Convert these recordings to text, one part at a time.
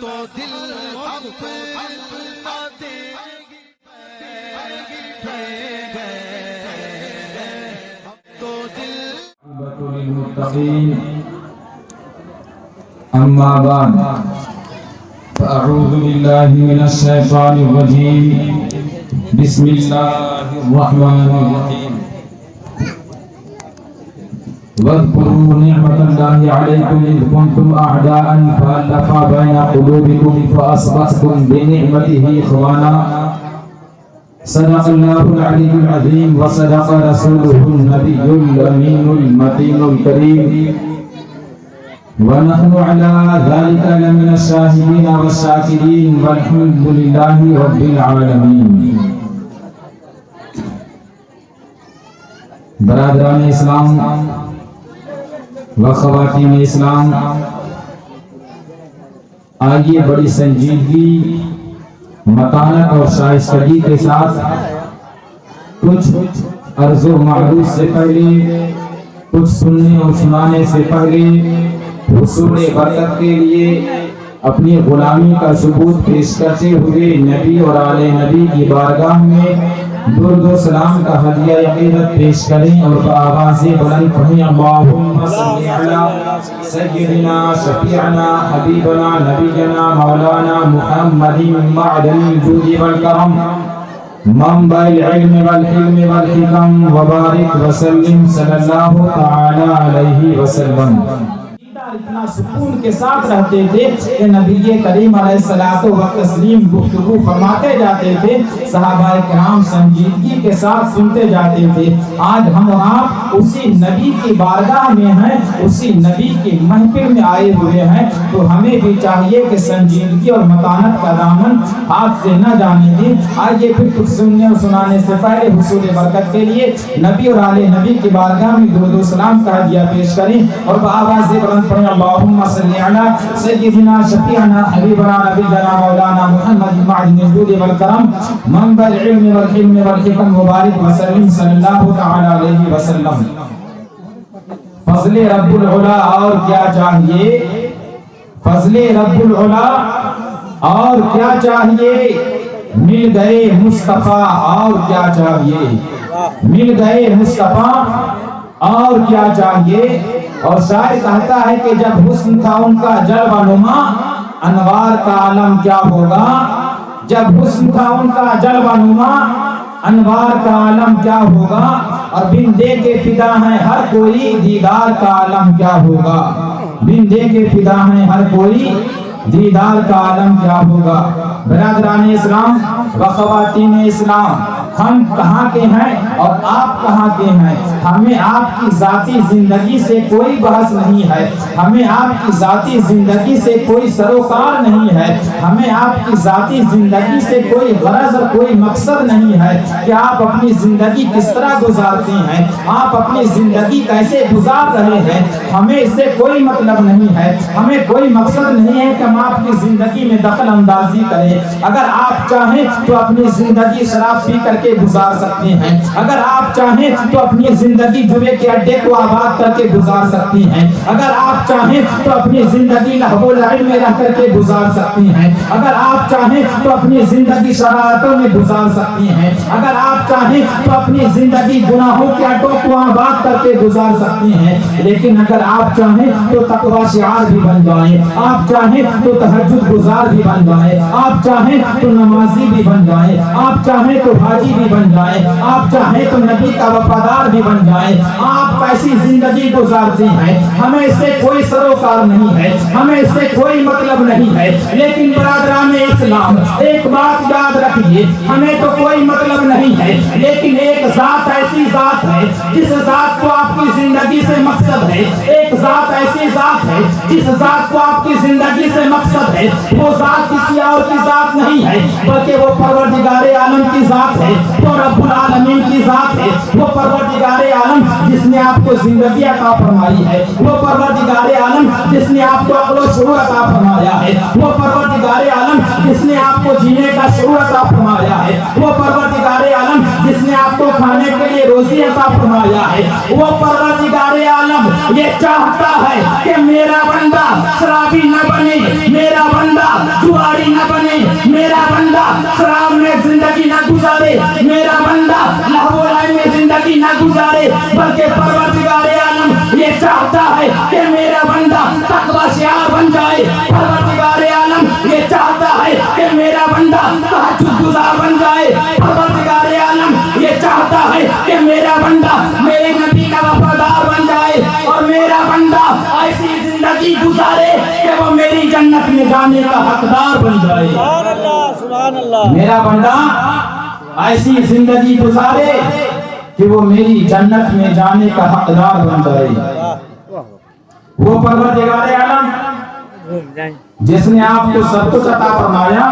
تو دل اپنا دے تو دل للمتقين أما بعد فأعوذ بالله من الشيطان الرجيم بسم الله الرحمن الرحيم واذكروا نعمة الله عليكم إذ كنتم أعداء فألف بين قلوبكم فأصبحتم بنعمته إخوانا صدق الله العلي العظيم وصدق رسوله النبي الأمين المتين الكريم ونحن على ذلك لمن الشاهدين والشاكرين والحمد لله رب العالمين. برادران اسلام و خواتین اسلام، آئیے بڑی سنجیدگی، متانت اور شائستگی کے ساتھ کچھ عرض و معروض سے پہلے، کچھ سننے اور سنانے سے پہلے حصول برکت کے لیے اپنی غلامی کا ثبوت پیش کرتے ہوئے نبی اور آل نبی کی بارگاہ میں درود و سلام کا ہدیہ عقیدت پیش کریں اور بآواز بلند پڑھیں اللہم صلی علی سیدنا شفیعنا حبیبنا نبینا مولانا محمد معدن الجود والکرم منبع العلم والحلم والحکم وبارک وسلم صلی اللہ تعالی علیہ وسلم. اتنا سکون کے ساتھ رہتے تھے کہ نبی کریم علیہ الصلوۃ والتسلیم گفتگو فرماتے جاتے تھے، صحابہ کرام سنجیدگی کے ساتھ سنتے جاتے تھے. آج ہم اور آپ اسی نبی کی بارگاہ میں ہیں، اسی نبی کی محفل میں آئے ہوئے ہیں، تو ہمیں بھی چاہیے کہ سنجیدگی اور متانت کا دامن ہاتھ سے نہ جانے دیں. آئیے پھر کچھ سننے اور سنانے سے پہلے حصول برکت کے لیے نبی اور آل نبی کی بارگاہ میں درود و سلام کا ہدیہ پیش کریں اور بآواز بلند پڑھیں اللہم صلی علی سیدنا شفیعنا حبیبنا نبینا مولانا محمد معدن الجود والکرم منبع العلم والحلم والحکم مبارک وسلم صلی اللہ تعالی علیہ وسلم. فضل رب العلا اور کیا چاہیے، فضل رب العلا اور کیا چاہیے، مل گئے مصطفیٰ اور کیا چاہیے، مل گئے مصطفیٰ اور کیا چاہیے. اور شاعر کہتا ہے کہ جب حسن تھا ان کا جلوہ نما انوار کا عالم کیا ہوگا، جب حسن تھا ان کا جلوہ نما انوار کا عالم کیا ہوگا. اور بن دے کے فدا ہیں ہر کوئی دیدار کا عالم کیا ہوگا، بن دے کے فدا ہیں ہر کوئی دیدار کا عالم کیا ہوگا. برادران اسلام و خواتین اسلام، ہم کہاں کے ہیں اور آپ کہاں کے ہیں؟ ہمیں آپ کی ذاتی زندگی سے کوئی بحث نہیں ہے، ہمیں آپ کی ذاتی زندگی سے کوئی سروکار نہیں ہے، ہمیں آپ کی ذاتی زندگی سے کوئی غرض اور کوئی مقصد نہیں ہے کہ آپ اپنی زندگی کس طرح گزارتے ہیں، آپ اپنی زندگی کیسے گزار رہے ہیں. ہمیں اس سے کوئی مطلب نہیں ہے، ہمیں کوئی مقصد نہیں ہے کہ ہم آپ کی زندگی میں دخل اندازی کریں. اگر آپ چاہیں تو اپنی زندگی شراب پی کر کے گزار سکتے ہیں، اگر آپ چاہیں تو اپنی زندگی جوے کے اڈے کو آباد کر کے گزار سکتی ہیں، اگر آپ چاہیں تو اپنی زندگی لہو و لعب میں رہ کر کے گزار سکتی ہیں، اگر آپ چاہیں تو اپنی زندگی شرارتوں میں گزار سکتی ہیں، اگر آپ چاہیں تو اپنی زندگی گناہوں کے اڈوں کو آباد کر کے گزار سکتی ہیں. لیکن اگر آپ چاہیں تو تقوی شعار بھی بن جائیں، آپ چاہیں تو تہجد گزار بھی بن جائیں، آپ چاہیں تو نمازی بھی بن جائیں، آپ چاہیں تو حاجی بھی بن جائیں، آپ چاہیں تو نبی کا وفادار بھی بن جائیں. آپ کیسی زندگی گزارتے ہیں ہمیں اس سے کوئی سروکار نہیں ہے، ہمیں اس سے کوئی مطلب نہیں ہے. لیکن برادران اسلام ایک بات یاد رکھیے، ہمیں تو کوئی مطلب نہیں ہے، لیکن ایک ذات ایسی ذات ہے جس ذات کو آپ کی زندگی سے مقصد ہے. ایک ذات ایسی ذات ہے جس ذات کو آپ کی زندگی سے مقصد ہے. وہ ذات کسی اور کی ذات نہیں ہے بلکہ وہ پروردگار عالم کی ذات ہے، وہ رب العالمین کی ذات ہے. وہ پروردگار عالم جس نے آپ کو زندگی عطا فرمائی ہے، وہ پروردگار عالم جس نے آپ کو عقل و شعور عطا فرمایا ہے، وہ پروردگار عالم جس نے آپ کو جینے کا شعور عطا فرمایا ہے، وہ پروردگار عالم جس نے آپ کو کھانے کے لیے روزی عطا فرمایا ہے. وہ پروردگار عالم یہ چاہتا ہے کہ میرا بندہ شرابی نہ بنے، میرا بندہ گزارے بلکہ پروردگار عالم یہ چاہتا ہے کہ میرا بندہ تقوی شعار بن جائے. پروردگار عالم یہ چاہتا ہے کہ میرا بندہ تہجد گزار بن جائے. پروردگار عالم یہ چاہتا ہے کہ میرا بندہ میرے نبی کا وفادار بن جائے اور میرا بندہ ایسی زندگی گزارے کہ وہ میری جنت میں جانے کا حقدار بن جائے. سبحان اللہ. میرا بندہ ایسی زندگی گزارے کہ وہ میری جنت میں جانے کا حقدار بن جائے. وہ پروردگار عالم جس نے آپ کو سب کچھ عطا فرمایا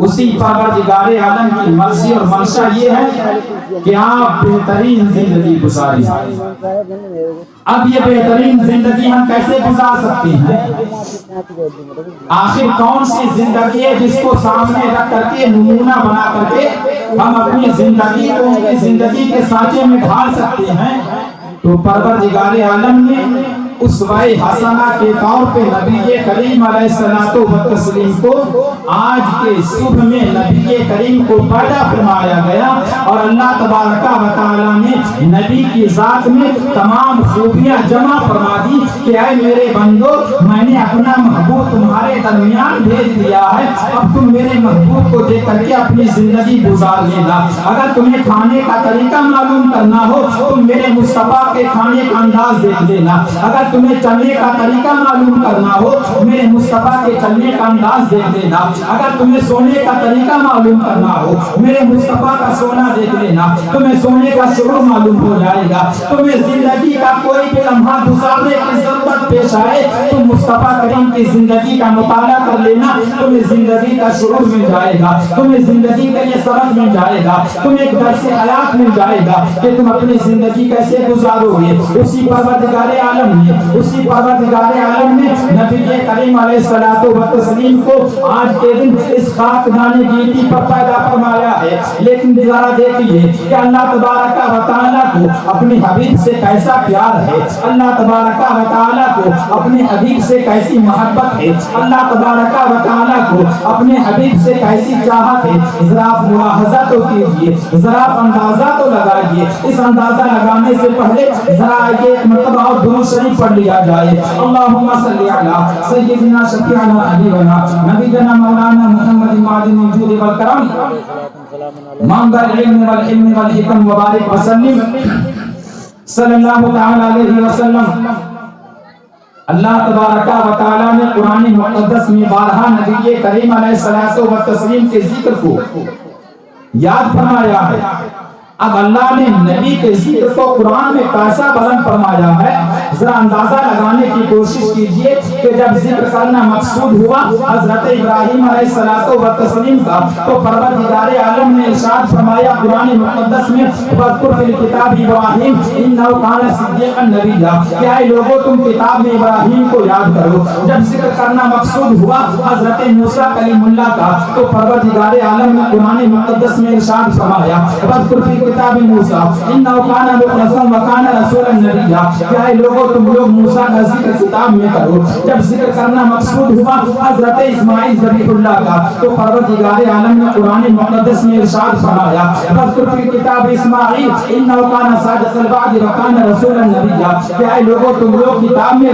اسی پروردگار عالم کی مرضی اور منشا یہ ہے کہ آپ بہترین زندگی گزاریں. اب یہ بہترین زندگی ہم کیسے گزار سکتے ہیں؟ آخر کون سی زندگی ہے جس کو سامنے رکھ کر کے نمونہ بنا کر کے ہم اپنی زندگی کو ان کی زندگی کے سانچے میں ڈھال سکتے ہیں؟ تو پروردگار عالم نے اسوہ حسنہ کے طور پہ نبی کریم علیہ الصلوۃ والتسلیم کو آج کے صبح میں نبی کریم کو پیدا فرمایا گیا اور اللہ تبارک و تعالی نے نبی کی ذات میں تمام خوبیاں جمع فرما دی کہ اے میرے بندو میں نے اپنا محبوب تمہارے درمیان بھیج دیا ہے. اب تم میرے محبوب کو دیکھ کر کے اپنی زندگی گزار لینا. اگر تمہیں کھانے کا طریقہ معلوم کرنا ہو تم میرے مصطفیٰ کے کھانے کا انداز دیکھ لینا. اگر تمہیں چلنے کا طریقہ معلوم کرنا ہو میرے مصطفیٰ کے چلنے کا انداز دیکھ لینا. اگر تمہیں سونے کا طریقہ معلوم کرنا ہو میرے مصطفیٰ کا سونا دیکھ لینا. تمہیں سونے کا شعور معلوم ہو جائے گا. تمہیں زندگی کا کوئی بھی لمحہ گزارنے کی ضرورت پیش آئے تم مصطفیٰ کریم کی زندگی کا مطالعہ کر لینا. تمہیں زندگی کا شعور مل جائے گا. تمہیں زندگی کا یہ سبق مل جائے گا. تمہیں ایک درس حیات مل جائے گا کہ تم اپنی زندگی کیسے گزارو گے. اسی پروردگار عالم نے نبی کریم علیہ الصلوۃ والتسلیم کو آج کے دن اس خاکدان گیتی پر پیدا فرمایا ہے. لیکن ذرا دیکھیے کہ اللہ تبارک و تعالی کو اپنے حبیب سے کیسا پیار ہے. اللہ تبارک و تعالی کو اپنے حبیب سے کیسی محبت ہے. اللہ تبارک و تعالی کو اپنے حبیب سے کیسی چاہت ہے. ذرا ملاحظہ تو کیجئے, ذرا اندازہ تو لگائیے. اس اندازہ لگانے سے پہلے ذرا ایک مرتبہ اور درود شریف پڑھ لیا جائے. اللہم صلی علی سیدنا شفیعنا حبیبنا نبینا مولانا محمد معدن الجود والکرم منبع العلم والحلم والحکم وبارک وسلم صلی اللہ تعالی علیہ وسلم. اللہ تبارک و تعالی نے قرآن مقدس میں بارہا نبی کریم علیہ الصلوۃ والتسلیم کے ذکر کو یاد فرمایا ہے. اب اللہ نے نبی کے ذکر کو قرآن میں کیسا بلند فرمایا ہے ذرا اندازہ لگانے کی کوشش کیجئے کہ جب ذکر کرنا مقصود ہوا حضرت ابراہیم علیہ الصلوۃ والتسلیم کا تو پروردگار عالم نے ارشاد فرمایا قرآن مقدس میں وَاذْكُرْ فِي الْكِتَابِ إِبْرَاهِيمَ إِنَّهُ كَانَ صِدِّيقًا نَبِيًّا کہ اے لوگوں تم کتاب میں ابراہیم کو یاد کرو. جب ذکر کرنا مقصود ہوا حضرت موسیٰ کلیم اللہ کا تو پروردگار عالم نے قرآن مقدس میں ارشاد فرمایا وَاذْكُرْ فِي کتاب موسیٰ انہ کان مخلصا وکان رسولا نبیا کہ اے لوگوں تم لوگ موسیٰ کا ذکر کتاب میں کرو. جب ذکر کرنا مقصود ہوا حضرت اسماعیل ذبیح اللہ کا تو پروردگار عالم نے قرآن مقدس میں ارشاد فرمایا وذکر فی کتاب اسماعیل انہ کان صادق الوعد وکان رسولا نبیا کہ اے لوگوں تم لوگ کتاب میں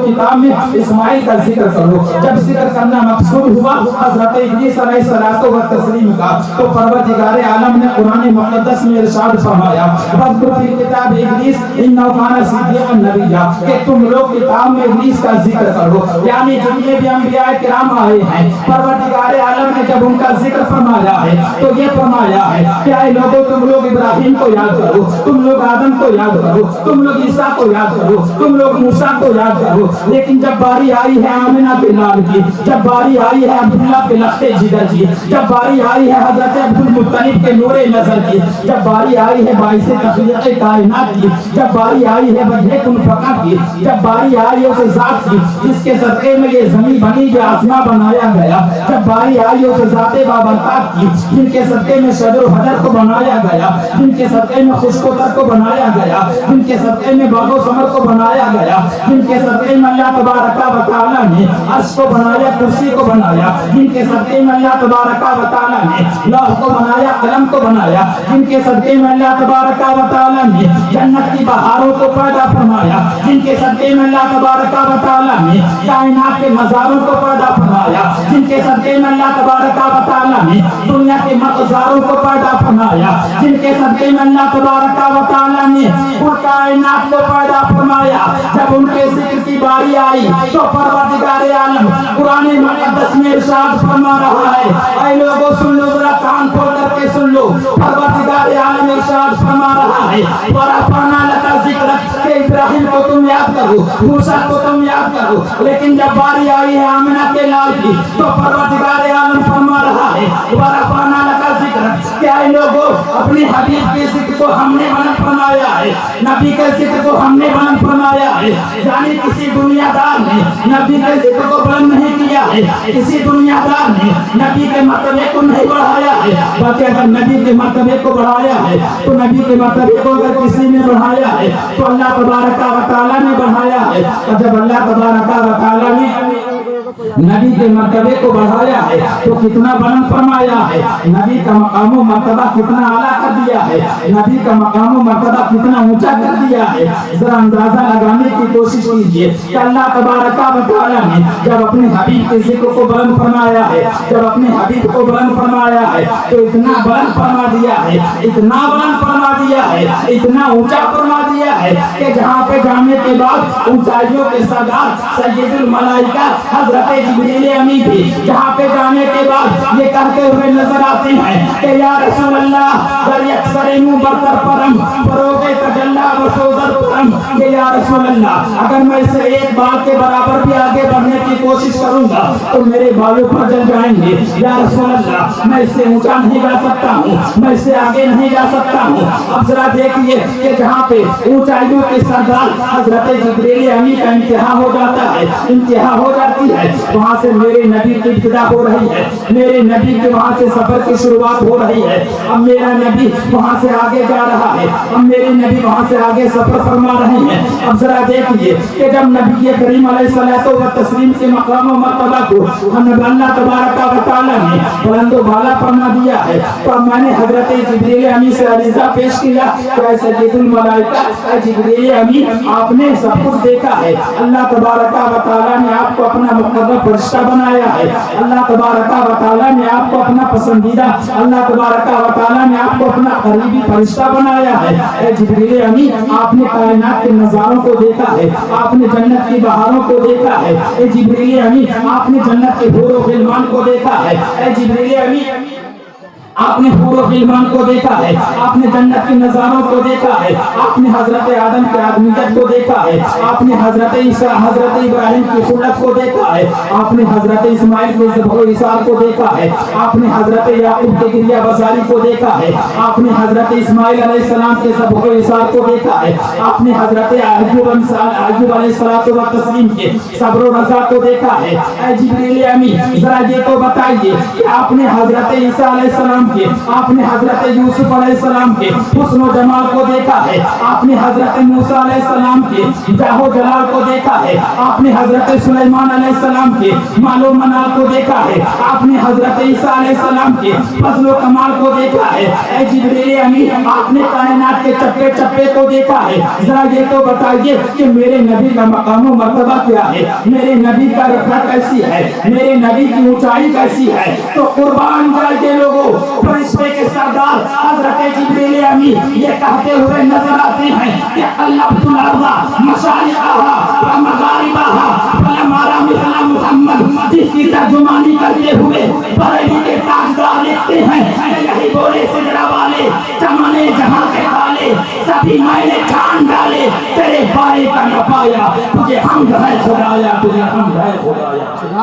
کتاب میں اسماعیل کا ذکر کرو. جب ذکر کرنا مقصود ہوا حضرت ادریس علیہ الصلوۃ والتسلیم کا تو پروردگار عالم نے قرآن مقدس میں ارشاد فرمایا وذکر فی کتاب ادریس انہ کان صدیقا نبیا کہ تم لوگ کتاب میں ادریس کا ذکر کرو. یعنی جتنے بھی انبیاء کرام آئے ہیں پروردگار عالم نے جب ان کا ذکر فرمایا ہے تو یہ فرمایا ہے کہ اے لوگوں تم لوگ ابراہیم کو یاد کرو, تم لوگ آدم کو یاد کرو, تم لوگ عیسیٰ کو یاد کرو, تم لوگ موسیٰ کو یاد کرو. لیکن جب باری آئی ہے آمنہ کے لال کی, جب باری آئی ہے عبداللہ کے لخت جگر کی, جب باری آئی ہے حضرت عبدالمطلب کے نور نظر کی, جب باری آئی ہے باعث تخلیق کائنات کی, جب باری آئی ہے وجہ کن فقہ کی, جب باری آئی ہے اس ذات کی جس کے صدقے میں یہ زمین بنی یہ آسمان بنایا گیا, جب باری آئی ہے اس ذات بابرکات کی جن کے صدقے میں شجر و حجر کو بنایا گیا, جن کے صدقے میں خشک و تر کو بنایا گیا, جن کے صدقے میں باغ و ثمر کو بنایا گیا, جن کے صدقے میں اللہ تبارک و تعالی نے عرش کو بنایا, کرسی کو بنایا, جن کے صدقے میں اللہ تبارک و تعالی نے لوح کو بنایا, قلم کو بنایا, جن کے صدقے میں اللہ تبارک و تعالیٰ نے جنت کی بہاروں کو پیدا فرمایا، جن کے صدقے میں اللہ تبارک و تعالیٰ نے کائنات کے نظاروں کو پیدا فرمایا، جن کے صدقے میں اللہ تبارک و تعالیٰ نے دنیا کے مقداروں کو پیدا فرمایا، جن کے صدقے میں اللہ تبارک و تعالیٰ نے پور کائنات کو پیدا فرمایا۔ جب ان کے ذکر کی باری آئی تو پروردگار عالم قرآن مقدس میں ارشاد فرما رہا ہے، اے لوگوں سن لو، ذرا کان کھول کر کے سن لو، پروردگار عالم ارشاد فرما رہا ہے وَرَفَعْنَا لَكَ ذِكْرَكَ کہ ابراہیم کو تم یاد کرو، موسیٰ کو تم یاد کرو، لیکن جب باری آئی ہے آمنہ کے لال کی تو پروردگار عالم فرما رہا ہے وَرَفَعْنَا لَكَ ذِكْرَكَ کہ اے لوگوں اپنے حبیب کے ذکر کو ہم نے بلند فرمایا ہے، نبی کے ذکر کو ہم نے بلند فرمایا ہے۔ یعنی کسی دنیا دار نے نبی کے ذکر کو بلند نہیں کیا ہے، کسی دنیا دار نے نبی کے مرتبے کو نہیں بڑھایا ہے، بلکہ اگر نبی کے مرتبے کو بڑھایا ہے تو نبی کے مرتبے کو اگر کسی نے بڑھایا ہے تو اللہ تبارک و تعالیٰ نے بڑھایا ہے۔ اور جب اللہ تبارک و تعالیٰ نے نبی کے مرتبے کو بڑھایا ہے تو کتنا بلند فرمایا ہے، نبی کا مقام و مرتبہ کتنا اعلیٰ کر دیا ہے، نبی کا مقام و مرتبہ کتنا اونچا کر دیا ہے۔ ذرا اندازہ لگانے کی کوشش کیجئے کہ اللہ تبارک و تعالیٰ نے جب اپنے حبیب کے ذکر کو بلند فرمایا ہے، جب اپنے حبیب کو بلند فرمایا ہے تو اتنا بلند فرما دیا ہے، اتنا بلند فرما دیا ہے، اتنا اونچا فرما دیا ہے کہ جہاں پہ جانے کے بعد اونچائیوں کے سردار سید الملائکہ حضرت جبریل امین بھی جہاں پہ جانے کے بعد یہ کہتے ہوئے نظر آتے ہیں کہ یا رسول اللہ در یکسر منہ برتر پرم فروغ تجلا و سوزر پرم کہ یا رسول اللہ اگر میں اسے ایک بال کے برابر بھی آگے بڑھنے کی کوشش کروں گا تو میرے بالوں پر جل جائیں گے۔ یا رسول اللہ میں اس سے اونچا نہیں جا سکتا ہوں، میں اس سے آگے نہیں جا سکتا ہوں۔ اب ذرا دیکھیے کہ جہاں پہ اونچائیوں کے سردار حضرت جبریل امین کا انتہا ہو جاتا ہے، انتہا ہو جاتی ہے، وہاں سے میرے نبی کی ابتدا ہو رہی ہے، میرے نبی کے وہاں سے سفر کی شروعات ہو رہی ہے۔ اب میرا نبی وہاں سے آگے جا رہا ہے، اب میرے نبی وہاں سے آگے سفر فرما رہے ہیں۔ اب ذرا دیکھیے کہ جب نبی کریم علیہ الصلوۃ والتسلیم کے مقام و مرتبہ کو ہم اللہ تبارک و تعالیٰ نے بلند و بالا فرما دیا ہے تو میں نے حضرت جبریل امین سے عریضہ پیش کیا کہ اے سید الملائکہ اے جبریل امین آپ نے سب کچھ دیکھا ہے، اللہ تبارک و تعالیٰ نے آپ کو اپنا مقرر فرشتہ بنایا ہے، اللہ تبارک و تعالیٰ نے آپ کو اپنا پسندیدہ، اللہ تبارک و تعالیٰ نے آپ کو اپنا قریبی فرشتہ بنایا ہے۔ اے جبریل امین آپ نے کائنات کے نظاروں کو دیکھا ہے، آپ نے جنت کی بہاروں کو دیکھا ہے، اے جبریل امین آپ نے جنت کے حور و غلمان کو دیکھا ہے، اے جبریل امین آپ نے حور و غلمان کو دیکھا ہے، آپ نے جنت کے نظاروں کو دیکھا ہے، آپ نے حضرت آدم کے آدمیت کو دیکھا ہے، آپ نے حضرت عیسیٰ حضرت ابراہیم کی خلت کو دیکھا ہے، آپ نے حضرت اسماعیل کے ذبح و اثار کو دیکھا ہے، آپ نے حضرت یعقوب کے گریہ بساری کو دیکھا ہے، آپ نے حضرت اسماعیل علیہ السلام کے ذبح و اثار کو دیکھا ہے، آپ نے حضرت ایوب علیہ السلام کے صبر و رضا کو دیکھا ہے۔ اے جبریل امین ذرا یہ تو بتائیے کہ آپ نے حضرت عیسیٰ علیہ السلام کے، آپ نے حضرت یوسف علیہ السلام کے حسن و جمال کو دیکھا ہے، آپ نے حضرت موسیٰ علیہ السلام کے جاہ و جلال کو دیکھا ہے، آپ نے حضرت سلیمان علیہ السلام کے مال و منال کو دیکھا ہے، آپ نے حضرت عیسیٰ علیہ السلام کے فضل و کمال کو دیکھا ہے۔ اے جبریل امین آپ نے کائنات کے چپے چپے کو دیکھا ہے، ذرا یہ تو بتائیے کہ میرے نبی کا مقام و مرتبہ کیا ہے، میرے نبی کا رفعت کیسی ہے، میرے نبی کی اونچائی کیسی ہے؟ تو قربان جائیے لوگوں، فرشتے کے سردار حضرت جبریل امین یہ کہتے ہوئے نظر آتے ہیں کہ اللہ الارض مشارقہا و مغاربہا فلم ارى مثل محمد، جس کی ترجمانی کرتے ہوئے بریلی کے تاجدار لکھتے ہیں کہ یہی بولے سجرہ والے چمنے جہاں کے تالے سبھی میں نے چھان ڈالے تیرے بارے کا نہ پایا، تجھے حمد ہے خدایا، تجھے حمد ہے خدایا۔